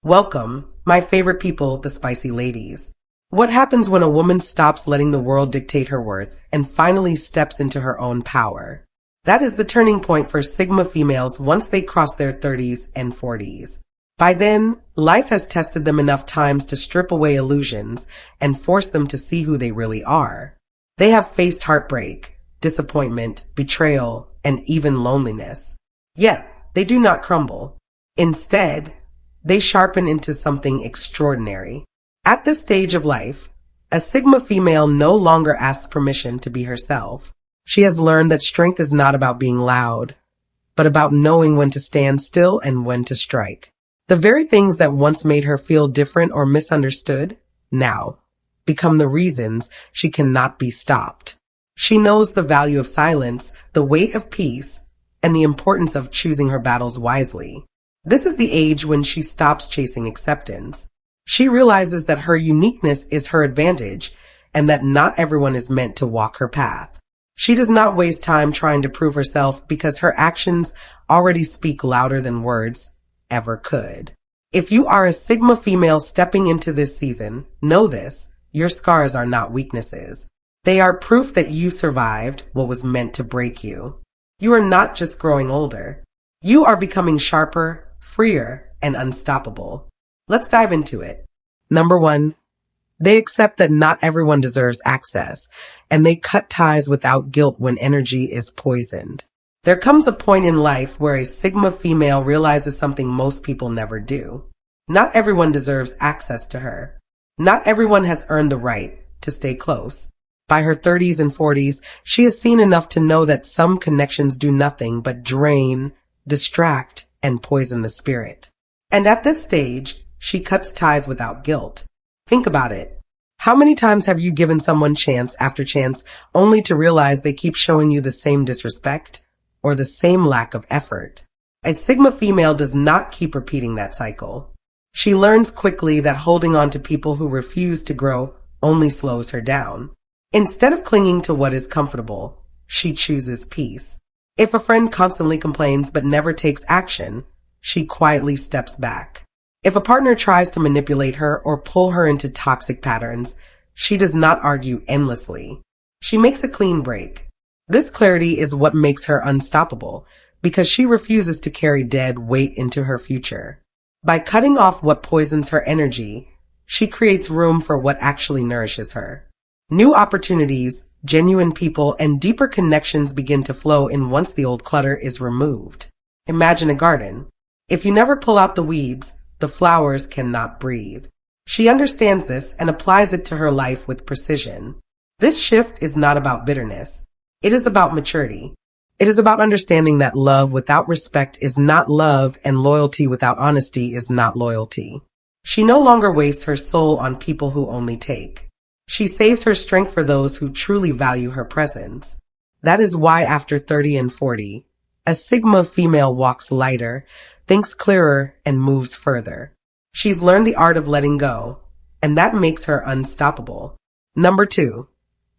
Welcome, my favorite people, the spicy ladies. What happens when a woman stops letting the world dictate her worth and finally steps into her own power? That is the turning point for Sigma females once they cross their 30s and 40s. By then, life has tested them enough times to strip away illusions and force them to see who they really are. They have faced heartbreak, disappointment, betrayal, and even loneliness. Yet, they do not crumble. Instead, they sharpen into something extraordinary. At this stage of life, a Sigma female no longer asks permission to be herself. She has learned that strength is not about being loud, but about knowing when to stand still and when to strike. The very things that once made her feel different or misunderstood, now become the reasons she cannot be stopped. She knows the value of silence, the weight of peace, and the importance of choosing her battles wisely. This is the age when she stops chasing acceptance. She realizes that her uniqueness is her advantage and that not everyone is meant to walk her path. She does not waste time trying to prove herself because her actions already speak louder than words ever could. If you are a Sigma female stepping into this season, know this: your scars are not weaknesses. They are proof that you survived what was meant to break you. You are not just growing older. You are becoming sharper, freer, and unstoppable. Let's dive into it. Number 1, they accept that not everyone deserves access, and they cut ties without guilt when energy is poisoned. There comes a point in life where a Sigma female realizes something most people never do. Not everyone deserves access to her. Not everyone has earned the right to stay close. By her 30s and 40s, she has seen enough to know that some connections do nothing but drain, distract, and poison the spirit. And at this stage, she cuts ties without guilt. Think about it. How many times have you given someone chance after chance only to realize they keep showing you the same disrespect or the same lack of effort? A Sigma female does not keep repeating that cycle. She learns quickly that holding on to people who refuse to grow only slows her down. Instead of clinging to what is comfortable, she chooses peace. If a friend constantly complains but never takes action, she quietly steps back. If a partner tries to manipulate her or pull her into toxic patterns, she does not argue endlessly. She makes a clean break. This clarity is what makes her unstoppable, because she refuses to carry dead weight into her future. By cutting off what poisons her energy, she creates room for what actually nourishes her. New opportunities, genuine people, and deeper connections begin to flow in once the old clutter is removed. Imagine a garden. If you never pull out the weeds, the flowers cannot breathe. She understands this and applies it to her life with precision. This shift is not about bitterness. It is about maturity. It is about understanding that love without respect is not love, and loyalty without honesty is not loyalty. She no longer wastes her soul on people who only take. She saves her strength for those who truly value her presence. That is why after 30 and 40, a Sigma female walks lighter, thinks clearer, and moves further. She's learned the art of letting go, and that makes her unstoppable. Number 2,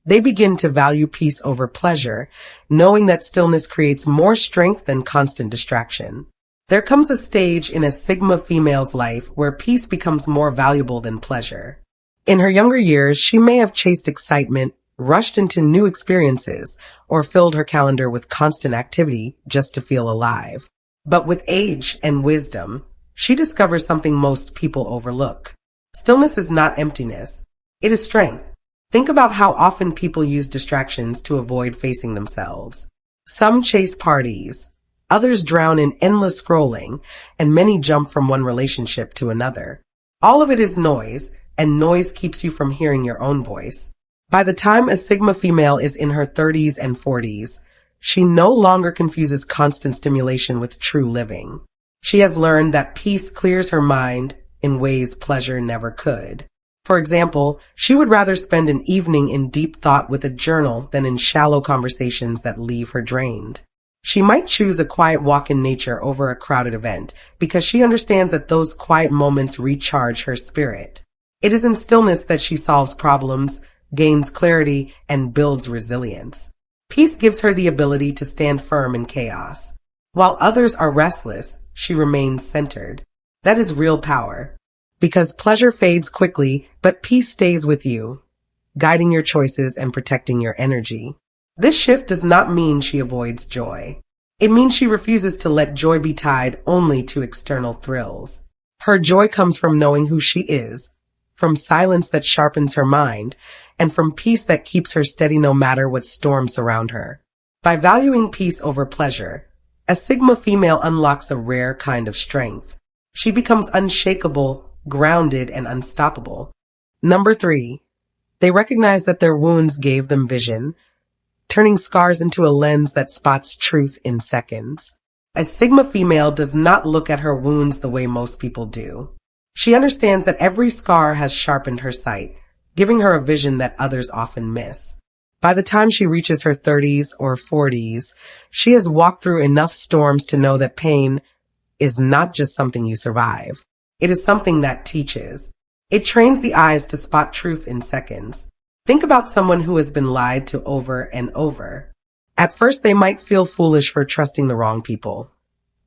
they begin to value peace over pleasure, knowing that stillness creates more strength than constant distraction. There comes a stage in a Sigma female's life where peace becomes more valuable than pleasure. In her younger years, she may have chased excitement, rushed into new experiences, or filled her calendar with constant activity just to feel alive. But with age and wisdom, she discovers something most people overlook. Stillness is not emptiness. It is strength. Think about how often people use distractions to avoid facing themselves. Some chase parties, others drown in endless scrolling, and many jump from one relationship to another. All of it is noise, and noise keeps you from hearing your own voice. By the time a Sigma female is in her 30s and 40s, she no longer confuses constant stimulation with true living. She has learned that peace clears her mind in ways pleasure never could. For example, she would rather spend an evening in deep thought with a journal than in shallow conversations that leave her drained. She might choose a quiet walk in nature over a crowded event because she understands that those quiet moments recharge her spirit. It is in stillness that she solves problems, gains clarity, and builds resilience. Peace gives her the ability to stand firm in chaos. While others are restless, she remains centered. That is real power. Because pleasure fades quickly, but peace stays with you, guiding your choices and protecting your energy. This shift does not mean she avoids joy. It means she refuses to let joy be tied only to external thrills. Her joy comes from knowing who she is, from silence that sharpens her mind, and from peace that keeps her steady no matter what storms surround her. By valuing peace over pleasure, a Sigma female unlocks a rare kind of strength. She becomes unshakable, grounded, and unstoppable. Number 3. They recognize that their wounds gave them vision, turning scars into a lens that spots truth in seconds. A Sigma female does not look at her wounds the way most people do. She understands that every scar has sharpened her sight, giving her a vision that others often miss. By the time she reaches her 30s or 40s, she has walked through enough storms to know that pain is not just something you survive. It is something that teaches. It trains the eyes to spot truth in seconds. Think about someone who has been lied to over and over. At first, they might feel foolish for trusting the wrong people,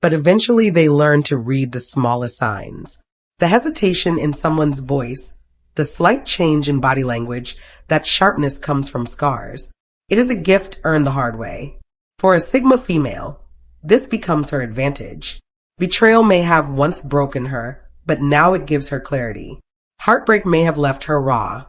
but eventually they learn to read the smallest signs. The hesitation in someone's voice, the slight change in body language, that sharpness comes from scars. It is a gift earned the hard way. For a Sigma female, this becomes her advantage. Betrayal may have once broken her, but now it gives her clarity. Heartbreak may have left her raw,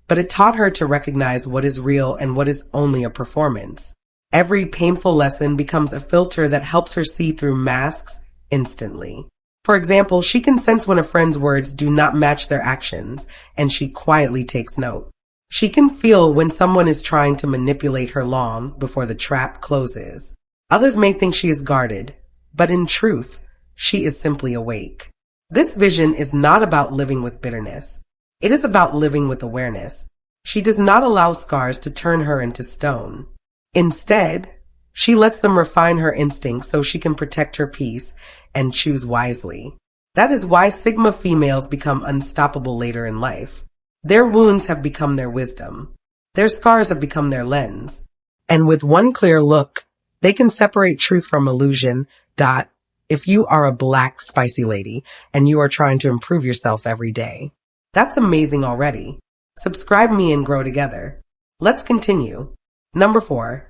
but it taught her to recognize what is real and what is only a performance. Every painful lesson becomes a filter that helps her see through masks instantly. For example, she can sense when a friend's words do not match their actions, and she quietly takes note. She can feel when someone is trying to manipulate her long before the trap closes. Others may think she is guarded, but in truth, she is simply awake. This vision is not about living with bitterness. It is about living with awareness. She does not allow scars to turn her into stone. Instead, she lets them refine her instincts so she can protect her peace and choose wisely. That is why Sigma females become unstoppable later in life. Their wounds have become their wisdom. Their scars have become their lens. And with one clear look, they can separate truth from illusion. If you are a black spicy lady and you are trying to improve yourself every day, that's amazing already. Subscribe me and grow together. Let's continue. Number 4.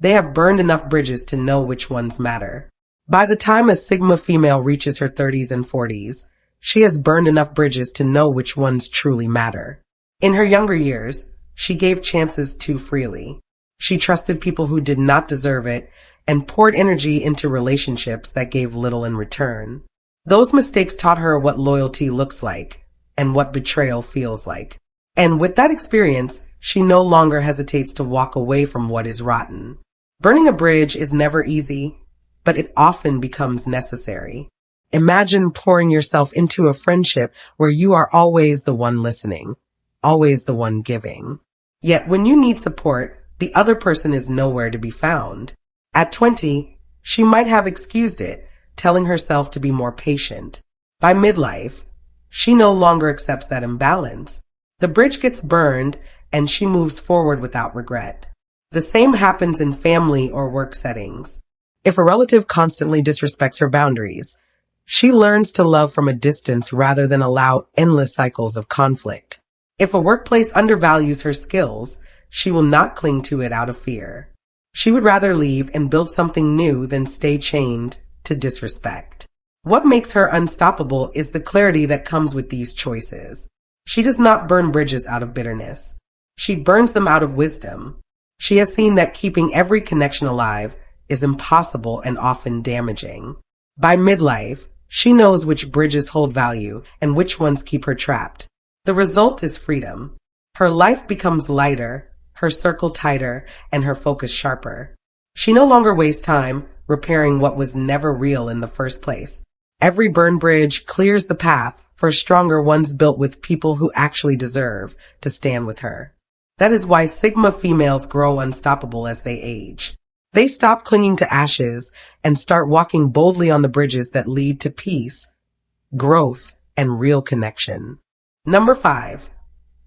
They have burned enough bridges to know which ones matter. By the time a Sigma female reaches her 30s and 40s, she has burned enough bridges to know which ones truly matter. In her younger years, she gave chances too freely. She trusted people who did not deserve it and poured energy into relationships that gave little in return. Those mistakes taught her what loyalty looks like and what betrayal feels like. And with that experience, she no longer hesitates to walk away from what is rotten. Burning a bridge is never easy, but it often becomes necessary. Imagine pouring yourself into a friendship where you are always the one listening, always the one giving. Yet when you need support, the other person is nowhere to be found. At 20, she might have excused it, telling herself to be more patient. By midlife, she no longer accepts that imbalance. The bridge gets burned, and she moves forward without regret. The same happens in family or work settings. If a relative constantly disrespects her boundaries, she learns to love from a distance rather than allow endless cycles of conflict. If a workplace undervalues her skills, she will not cling to it out of fear. She would rather leave and build something new than stay chained to disrespect. What makes her unstoppable is the clarity that comes with these choices. She does not burn bridges out of bitterness. She burns them out of wisdom. She has seen that keeping every connection alive is impossible and often damaging. By midlife, she knows which bridges hold value and which ones keep her trapped. The result is freedom. Her life becomes lighter, her circle tighter, and her focus sharper. She no longer wastes time repairing what was never real in the first place. Every burned bridge clears the path for stronger ones built with people who actually deserve to stand with her. That is why Sigma females grow unstoppable as they age. They stop clinging to ashes and start walking boldly on the bridges that lead to peace, growth, and real connection. Number 5.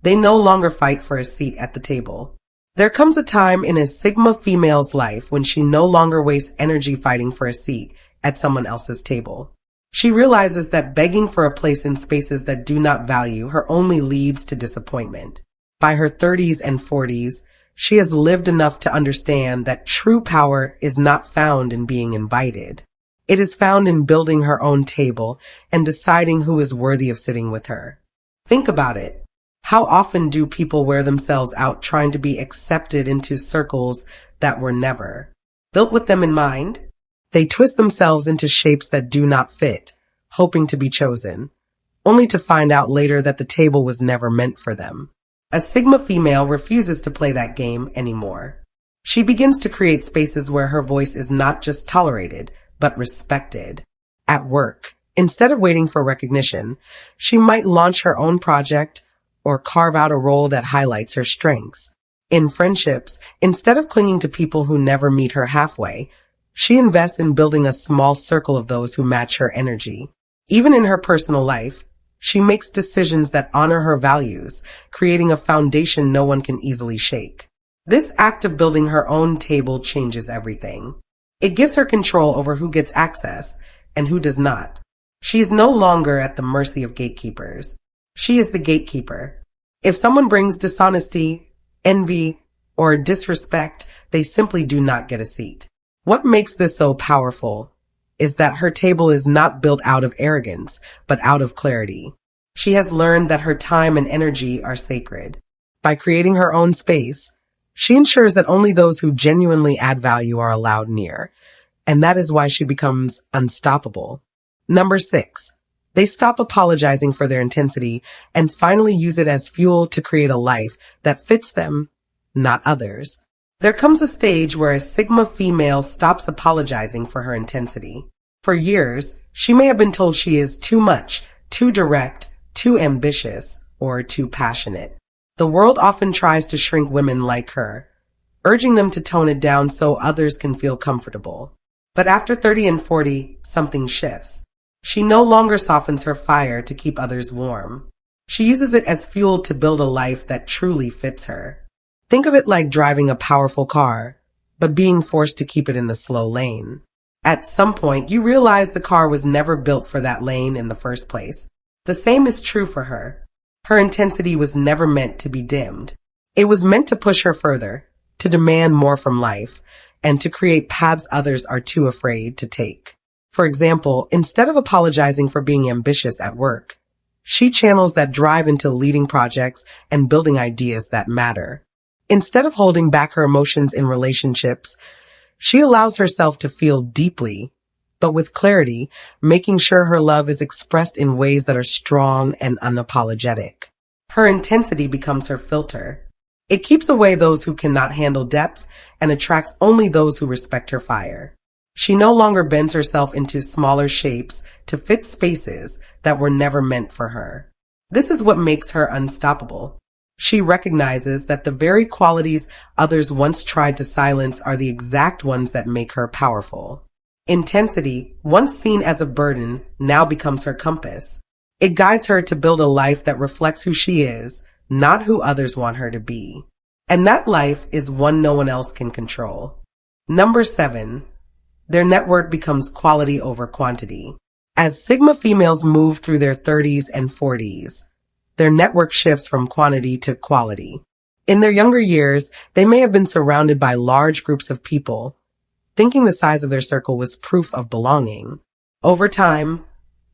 They no longer fight for a seat at the table. There comes a time in a Sigma female's life when she no longer wastes energy fighting for a seat at someone else's table. She realizes that begging for a place in spaces that do not value her only leads to disappointment. By her 30s and 40s, she has lived enough to understand that true power is not found in being invited. It is found in building her own table and deciding who is worthy of sitting with her. Think about it. How often do people wear themselves out trying to be accepted into circles that were never built with them in mind? They twist themselves into shapes that do not fit, hoping to be chosen, only to find out later that the table was never meant for them. A Sigma female refuses to play that game anymore. She begins to create spaces where her voice is not just tolerated, but respected. At work, instead of waiting for recognition, she might launch her own project or carve out a role that highlights her strengths. In friendships, instead of clinging to people who never meet her halfway, she invests in building a small circle of those who match her energy. Even in her personal life, she makes decisions that honor her values, creating a foundation no one can easily shake. This act of building her own table changes everything. It gives her control over who gets access and who does not. She is no longer at the mercy of gatekeepers. She is the gatekeeper. If someone brings dishonesty, envy, or disrespect, they simply do not get a seat. What makes this so powerful is that her table is not built out of arrogance, but out of clarity. She has learned that her time and energy are sacred. By creating her own space, she ensures that only those who genuinely add value are allowed near, and that is why she becomes unstoppable. Number 6. They stop apologizing for their intensity and finally use it as fuel to create a life that fits them, not others. There comes a stage where a Sigma female stops apologizing for her intensity. For years, she may have been told she is too much, too direct, too ambitious, or too passionate. The world often tries to shrink women like her, urging them to tone it down so others can feel comfortable. But after 30 and 40, something shifts. She no longer softens her fire to keep others warm. She uses it as fuel to build a life that truly fits her. Think of it like driving a powerful car, but being forced to keep it in the slow lane. At some point, you realize the car was never built for that lane in the first place. The same is true for her. Her intensity was never meant to be dimmed. It was meant to push her further, to demand more from life, and to create paths others are too afraid to take. For example, instead of apologizing for being ambitious at work, she channels that drive into leading projects and building ideas that matter. Instead of holding back her emotions in relationships, she allows herself to feel deeply, but with clarity, making sure her love is expressed in ways that are strong and unapologetic. Her intensity becomes her filter. It keeps away those who cannot handle depth and attracts only those who respect her fire. She no longer bends herself into smaller shapes to fit spaces that were never meant for her. This is what makes her unstoppable. She recognizes that the very qualities others once tried to silence are the exact ones that make her powerful. Intensity, once seen as a burden, now becomes her compass. It guides her to build a life that reflects who she is, not who others want her to be. And that life is one no one else can control. Number 7. Their network becomes quality over quantity. As Sigma females move through their 30s and 40s, their network shifts from quantity to quality. In their younger years, they may have been surrounded by large groups of people, thinking the size of their circle was proof of belonging. Over time,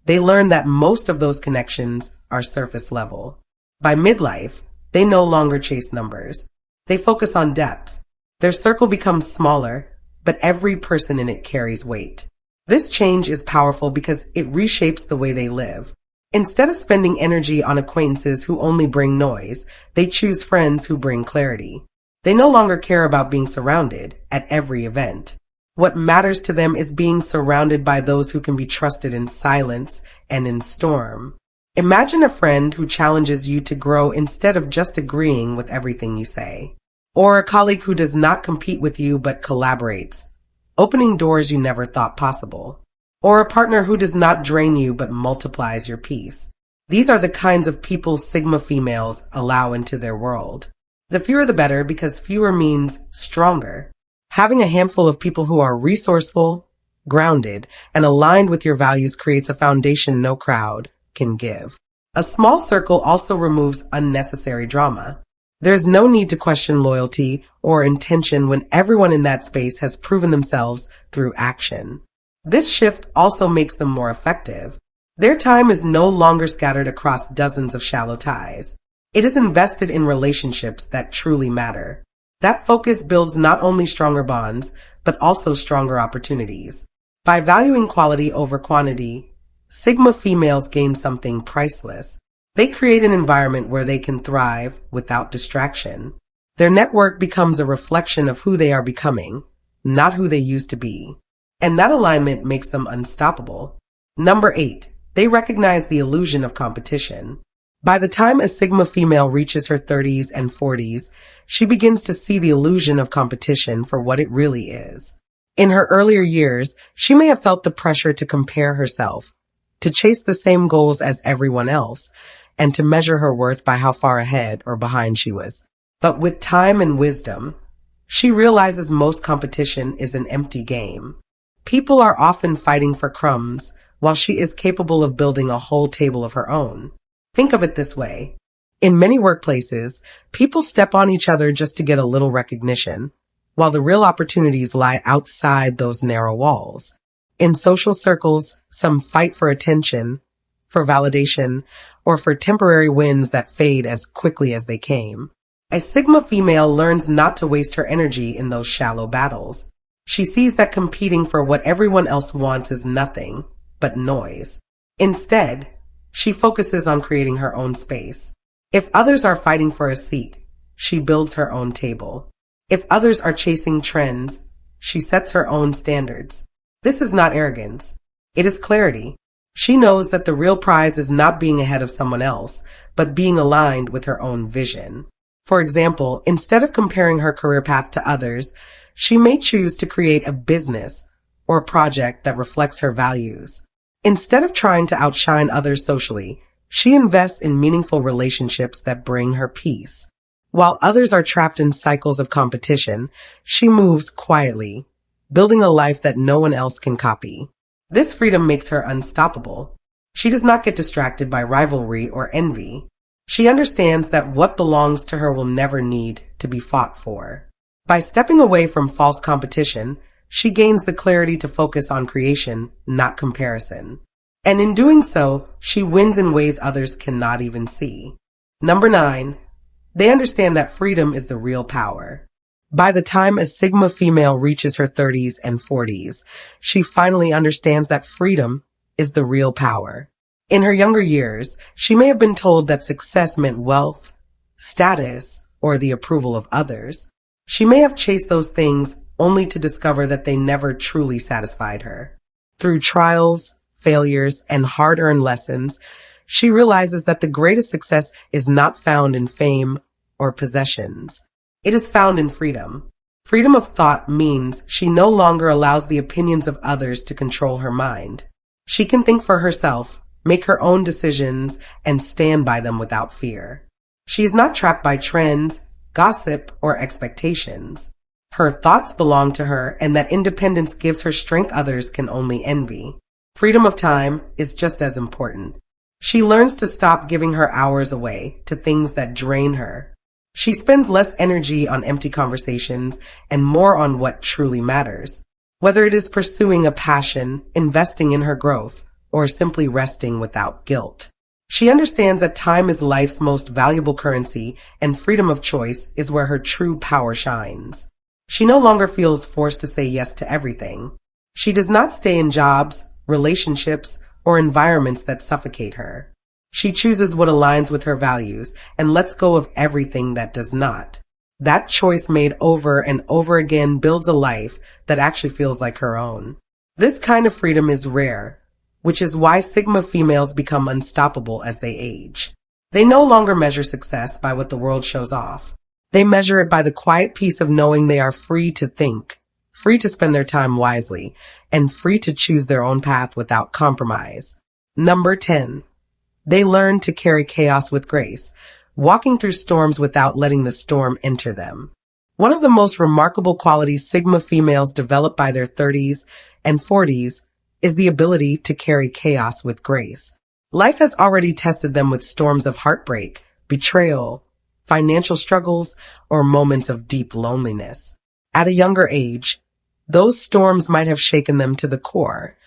they learn that most of those connections are surface level. By midlife, they no longer chase numbers. They focus on depth. Their circle becomes smaller, but every person in it carries weight. This change is powerful because it reshapes the way they live. Instead of spending energy on acquaintances who only bring noise, they choose friends who bring clarity. They no longer care about being surrounded at every event. What matters to them is being surrounded by those who can be trusted in silence and in storm. Imagine a friend who challenges you to grow instead of just agreeing with everything you say. Or a colleague who does not compete with you but collaborates, opening doors you never thought possible. Or a partner who does not drain you but multiplies your peace. These are the kinds of people Sigma females allow into their world. The fewer the better because fewer means stronger. Having a handful of people who are resourceful, grounded, and aligned with your values creates a foundation no crowd can give. A small circle also removes unnecessary drama. There's no need to question loyalty or intention when everyone in that space has proven themselves through action. This shift also makes them more effective. Their time is no longer scattered across dozens of shallow ties. It is invested in relationships that truly matter. That focus builds not only stronger bonds, but also stronger opportunities. By valuing quality over quantity, Sigma females gain something priceless. They create an environment where they can thrive without distraction. Their network becomes a reflection of who they are becoming, not who they used to be. And that alignment makes them unstoppable. Number 8. They recognize the illusion of competition. By the time a Sigma female reaches her 30s and 40s, she begins to see the illusion of competition for what it really is. In her earlier years, she may have felt the pressure to compare herself, to chase the same goals as everyone else, and to measure her worth by how far ahead or behind she was. But with time and wisdom, she realizes most competition is an empty game. People are often fighting for crumbs, while she is capable of building a whole table of her own. Think of it this way. In many workplaces, people step on each other just to get a little recognition, while the real opportunities lie outside those narrow walls. In social circles, some fight for attention, for validation, or for temporary wins that fade as quickly as they came. A Sigma female learns not to waste her energy in those shallow battles. She sees that competing for what everyone else wants is nothing but noise. Instead, she focuses on creating her own space. If others are fighting for a seat, she builds her own table. If others are chasing trends, she sets her own standards. This is not arrogance. It is clarity. She knows that the real prize is not being ahead of someone else, but being aligned with her own vision. For example, instead of comparing her career path to others, she may choose to create a business or a project that reflects her values. Instead of trying to outshine others socially, she invests in meaningful relationships that bring her peace. While others are trapped in cycles of competition, she moves quietly, building a life that no one else can copy. This freedom makes her unstoppable. She does not get distracted by rivalry or envy. She understands that what belongs to her will never need to be fought for. By stepping away from false competition, she gains the clarity to focus on creation, not comparison. And in doing so, she wins in ways others cannot even see. Number 9. They understand that freedom is the real power. By the time a Sigma female reaches her 30s and 40s, she finally understands that freedom is the real power. In her younger years, she may have been told that success meant wealth, status, or the approval of others. She may have chased those things only to discover that they never truly satisfied her. Through trials, failures, and hard-earned lessons, she realizes that the greatest success is not found in fame or possessions. It is found in freedom. Freedom of thought means she no longer allows the opinions of others to control her mind. She can think for herself, make her own decisions, and stand by them without fear. She is not trapped by trends, gossip, or expectations. Her thoughts belong to her, and that independence gives her strength others can only envy. Freedom of time is just as important. She learns to stop giving her hours away to things that drain her. She spends less energy on empty conversations and more on what truly matters. Whether it is pursuing a passion, investing in her growth, or simply resting without guilt. She understands that time is life's most valuable currency, and freedom of choice is where her true power shines. She no longer feels forced to say yes to everything. She does not stay in jobs, relationships, or environments that suffocate her. She chooses what aligns with her values and lets go of everything that does not. That choice made over and over again builds a life that actually feels like her own. This kind of freedom is rare, which is why Sigma females become unstoppable as they age. They no longer measure success by what the world shows off. They measure it by the quiet peace of knowing they are free to think, free to spend their time wisely, and free to choose their own path without compromise. Number 10. They learn to carry chaos with grace, walking through storms without letting the storm enter them. One of the most remarkable qualities Sigma females develop by their 30s and 40s is the ability to carry chaos with grace. Life has already tested them with storms of heartbreak, betrayal, financial struggles, or moments of deep loneliness. At a younger age, those storms might have shaken them to the core,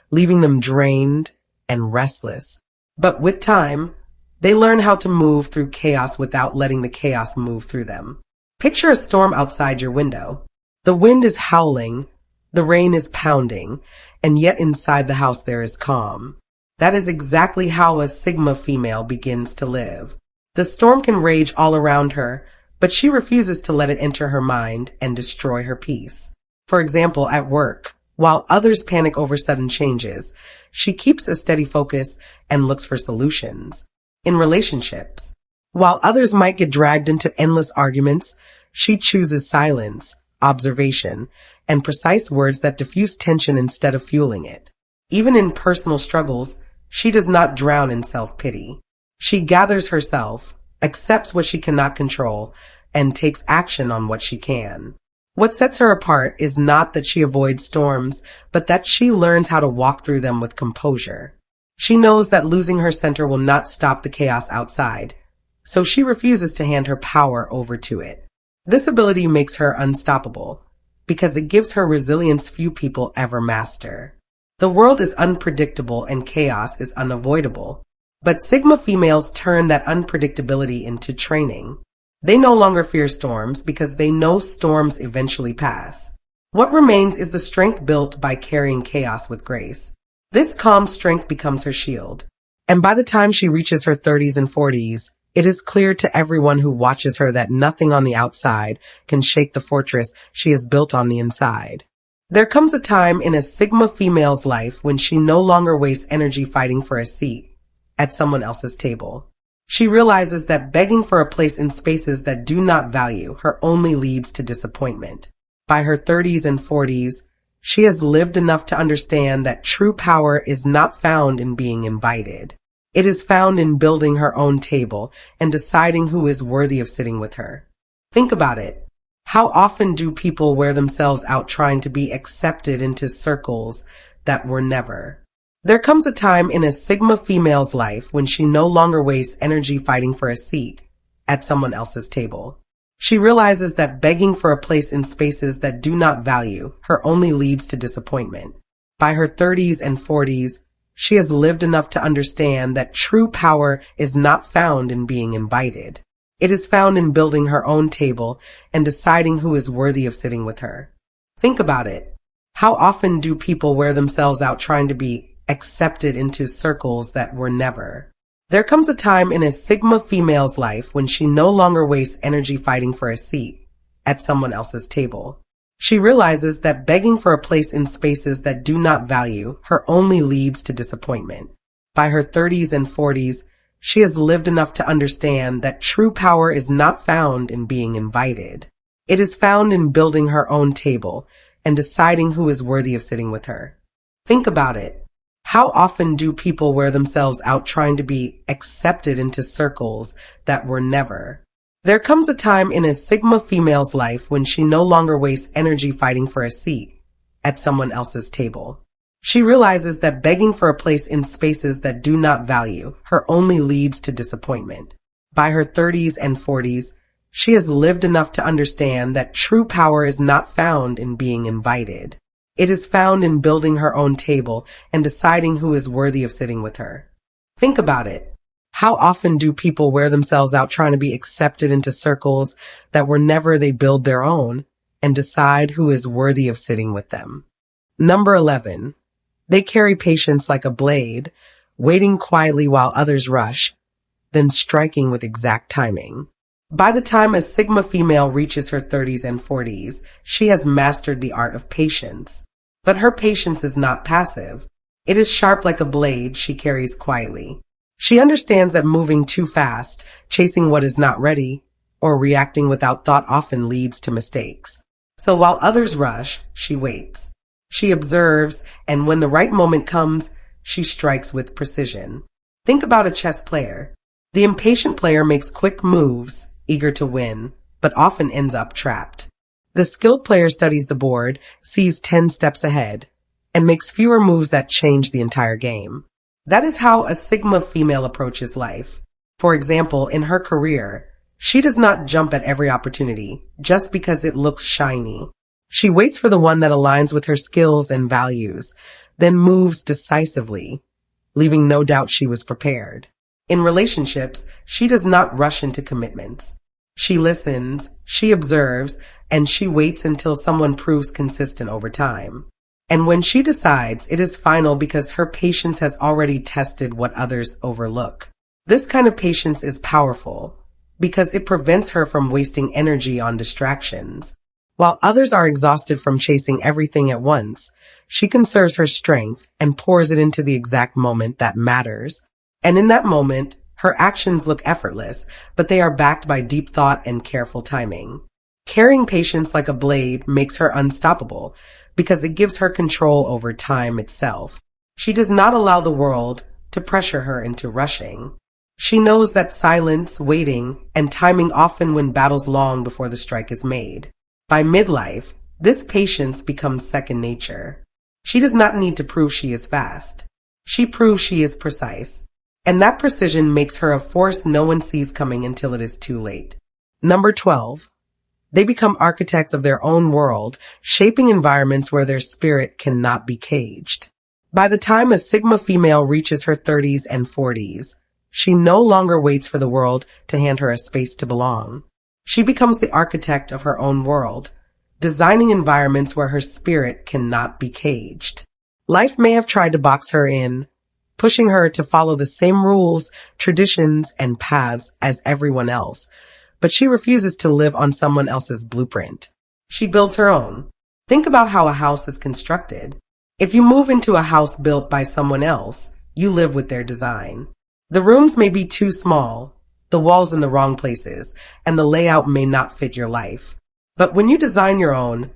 leaving them drained and restless. But with time, they learn how to move through chaos without letting the chaos move through them. Picture a storm outside your window. The wind is howling, the rain is pounding, and yet inside the house there is calm. That is exactly how a Sigma female begins to live. The storm can rage all around her, but she refuses to let it enter her mind and destroy her peace. For example, at work, while others panic over sudden changes, she keeps a steady focus and looks for solutions. In relationships, while others might get dragged into endless arguments, she chooses silence, observation, and precise words that diffuse tension instead of fueling it. Even in personal struggles, she does not drown in self-pity. She gathers herself, accepts what she cannot control, and takes action on what she can. What sets her apart is not that she avoids storms, but that she learns how to walk through them with composure. She knows that losing her center will not stop the chaos outside, so she refuses to hand her power over to it. This ability makes her unstoppable, because it gives her resilience few people ever master. The world is unpredictable and chaos is unavoidable, but Sigma females turn that unpredictability into training. They no longer fear storms because they know storms eventually pass. What remains is the strength built by carrying chaos with grace. This calm strength becomes her shield. And by the time she reaches her 30s and 40s, it is clear to everyone who watches her that nothing on the outside can shake the fortress she has built on the inside. There comes a time in a Sigma female's life when she no longer wastes energy fighting for a seat at someone else's table. She realizes that begging for a place in spaces that do not value her only leads to disappointment. By her 30s and 40s, she has lived enough to understand that true power is not found in being invited. It is found in building her own table and deciding who is worthy of sitting with her. Think about it. How often do people wear themselves out trying to be accepted into circles that were never? There comes a time in a Sigma female's life when she no longer wastes energy fighting for a seat at someone else's table. She realizes that begging for a place in spaces that do not value her only leads to disappointment. By her 30s and 40s, she has lived enough to understand that true power is not found in being invited. It is found in building her own table and deciding who is worthy of sitting with her. Think about it. How often do people wear themselves out trying to be accepted into circles that were never? There comes a time in a Sigma female's life when she no longer wastes energy fighting for a seat at someone else's table. She realizes that begging for a place in spaces that do not value her only leads to disappointment. By her 30s and 40s, she has lived enough to understand that true power is not found in being invited. It is found in building her own table and deciding who is worthy of sitting with her. Think about it. How often do people wear themselves out trying to be accepted into circles that were never? There comes a time in a Sigma female's life when she no longer wastes energy fighting for a seat at someone else's table. She realizes that begging for a place in spaces that do not value her only leads to disappointment. By her 30s and 40s, she has lived enough to understand that true power is not found in being invited. It is found in building her own table and deciding who is worthy of sitting with her. Think about it. How often do people wear themselves out trying to be accepted into circles that were never? They build their own and decide who is worthy of sitting with them. Number 11. They carry patience like a blade, waiting quietly while others rush, then striking with exact timing. By the time a Sigma female reaches her 30s and 40s, she has mastered the art of patience. But her patience is not passive. It is sharp like a blade she carries quietly. She understands that moving too fast, chasing what is not ready, or reacting without thought often leads to mistakes. So while others rush, she waits. She observes, and when the right moment comes, she strikes with precision. Think about a chess player. The impatient player makes quick moves, eager to win, but often ends up trapped. The skilled player studies the board, sees 10 steps ahead, and makes fewer moves that change the entire game. That is how a Sigma female approaches life. For example, in her career, she does not jump at every opportunity just because it looks shiny. She waits for the one that aligns with her skills and values, then moves decisively, leaving no doubt she was prepared. In relationships, she does not rush into commitments. She listens, she observes, and she waits until someone proves consistent over time. And when she decides, it is final because her patience has already tested what others overlook. This kind of patience is powerful because it prevents her from wasting energy on distractions. While others are exhausted from chasing everything at once, she conserves her strength and pours it into the exact moment that matters. And in that moment, her actions look effortless, but they are backed by deep thought and careful timing. Carrying patience like a blade makes her unstoppable because it gives her control over time itself. She does not allow the world to pressure her into rushing. She knows that silence, waiting, and timing often win battles long before the strike is made. By midlife, this patience becomes second nature. She does not need to prove she is fast. She proves she is precise. And that precision makes her a force no one sees coming until it is too late. Number 12. They become architects of their own world, shaping environments where their spirit cannot be caged. By the time a Sigma female reaches her 30s and 40s, she no longer waits for the world to hand her a space to belong. She becomes the architect of her own world, designing environments where her spirit cannot be caged. Life may have tried to box her in, pushing her to follow the same rules, traditions, and paths as everyone else, but she refuses to live on someone else's blueprint. She builds her own. Think about how a house is constructed. If you move into a house built by someone else, you live with their design. The rooms may be too small, the walls in the wrong places, and the layout may not fit your life. But when you design your own,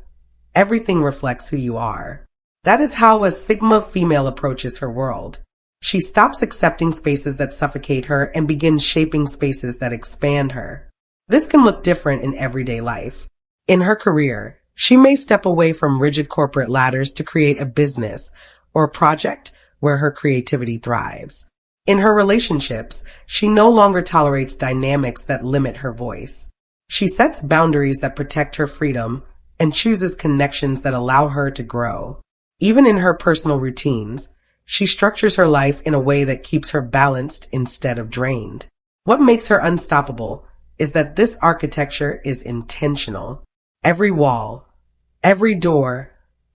everything reflects who you are. That is how a Sigma female approaches her world. She stops accepting spaces that suffocate her and begins shaping spaces that expand her. This can look different in everyday life. In her career, she may step away from rigid corporate ladders to create a business or a project where her creativity thrives. In her relationships, she no longer tolerates dynamics that limit her voice. She sets boundaries that protect her freedom and chooses connections that allow her to grow. Even in her personal routines, she structures her life in a way that keeps her balanced instead of drained. What makes her unstoppable is that this architecture is intentional. Every wall, every door,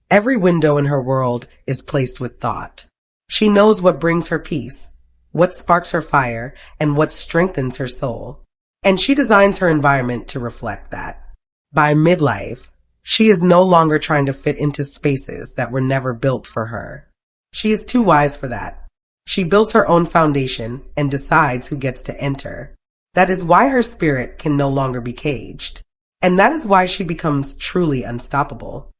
every window in her world is placed with thought. She knows what brings her peace, what sparks her fire, and what strengthens her soul. And she designs her environment to reflect that. By midlife, she is no longer trying to fit into spaces that were never built for her. She is too wise for that. She builds her own foundation and decides who gets to enter. That is why her spirit can no longer be caged. And that is why she becomes truly unstoppable.